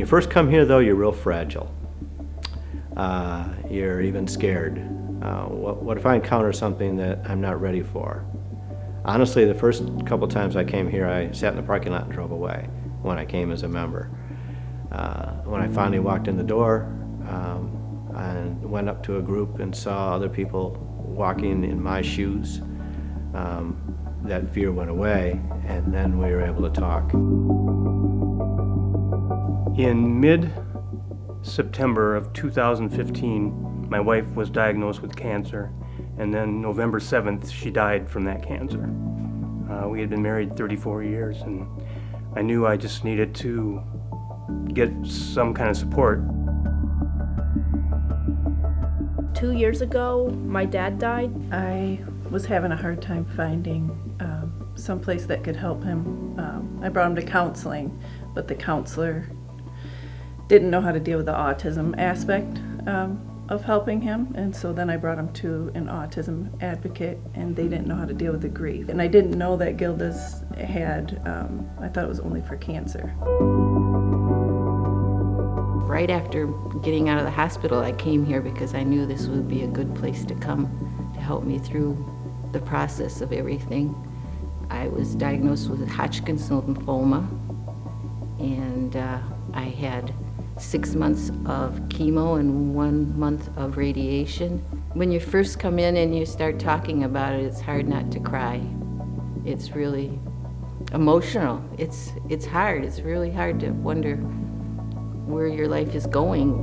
you first come here, though, you're real fragile. You're even scared. What if I encounter something that I'm not ready for? Honestly, the first couple times I came here, I sat in the parking lot and drove away when I came as a member. When I finally walked in the door and went up to a group and saw other people walking in my shoes, that fear went away, and then we were able to talk. In mid-September of 2015, my wife was diagnosed with cancer, and then November 7th, she died from that cancer. We had been married 34 years, and I knew I just needed to get some kind of support. 2 years ago, my dad died. I was having a hard time finding someplace that could help him. I brought him to counseling, but the counselor didn't know how to deal with the autism aspect of helping him, and so then I brought him to an autism advocate, and they didn't know how to deal with the grief. And I didn't know that Gildas had, I thought it was only for cancer. Right after getting out of the hospital, I came here because I knew this would be a good place to come to help me through the process of everything. I was diagnosed with Hodgkin's lymphoma, and I had 6 months of chemo and 1 month of radiation. When you first come in and you start talking about it, it's hard not to cry. It's really emotional. It's hard. It's really hard to wonder where your life is going.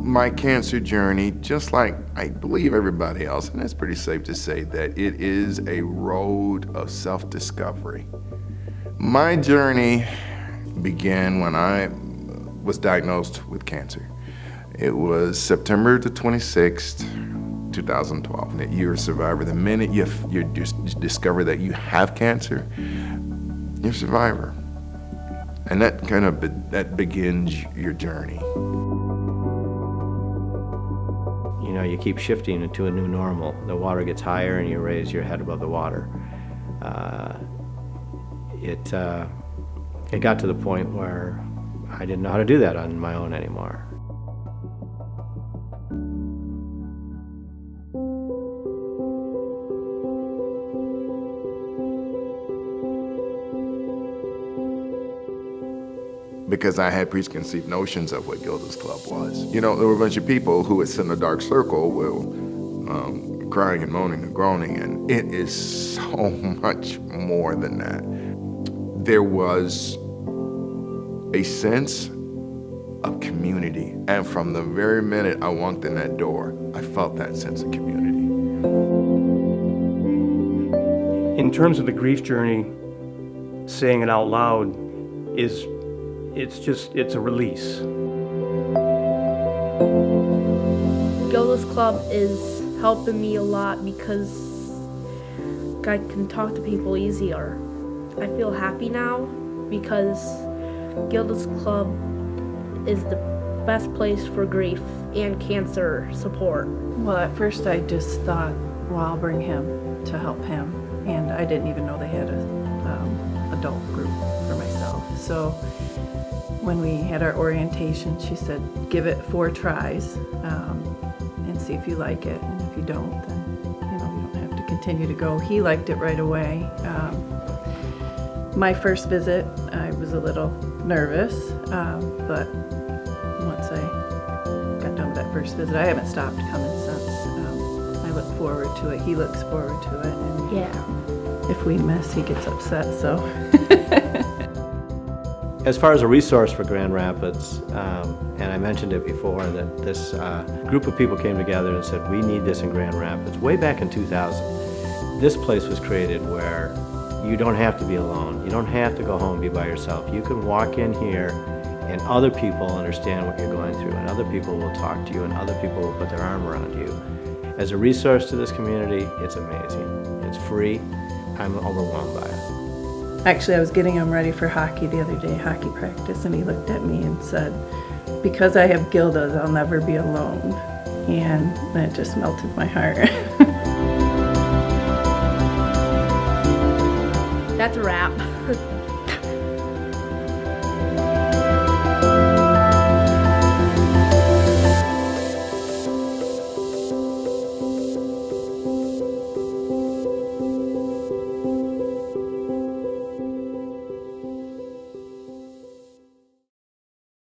My cancer journey, just like I believe everybody else, and it's pretty safe to say that it is a road of self-discovery. My journey began when I was diagnosed with cancer. It was September the 26th, 2012. You're a survivor. The minute you discover that you have cancer, you're a survivor. And that begins your journey. You know, you keep shifting into a new normal. The water gets higher and you raise your head above the water. It got to the point where I didn't know how to do that on my own anymore. Because I had preconceived notions of what Gilda's Club was. You know, there were a bunch of people who would sit in a dark circle, crying and moaning and groaning, and it is so much more than that. There was a sense of community, and from the very minute I walked in that door, I felt that sense of community. In terms of the grief journey, saying it out loud it's a release. Gildas Club is helping me a lot because I can talk to people easier. I feel happy now because Gildas Club is the best place for grief and cancer support. Well, at first I just thought, well, I'll bring him to help him, and I didn't even know they had a adult group for myself. So when we had our orientation, she said, give it 4 tries and see if you like it. And if you don't, then you don't have to continue to go. He liked it right away. My first visit, I was a little nervous, but once I got done with that first visit, I haven't stopped coming since. I look forward to it. He looks forward to it. And Yeah. if we miss, he gets upset, so. As far as a resource for Grand Rapids, and I mentioned it before, that this group of people came together and said, we need this in Grand Rapids. Way back in 2000, this place was created where you don't have to be alone. You don't have to go home and be by yourself. You can walk in here and other people understand what you're going through, and other people will talk to you, and other people will put their arm around you. As a resource to this community, it's amazing. It's free. I'm overwhelmed by it. Actually, I was getting him ready for hockey the other day, hockey practice, and he looked at me and said, because I have Gildas, I'll never be alone. And that just melted my heart. That's a wrap.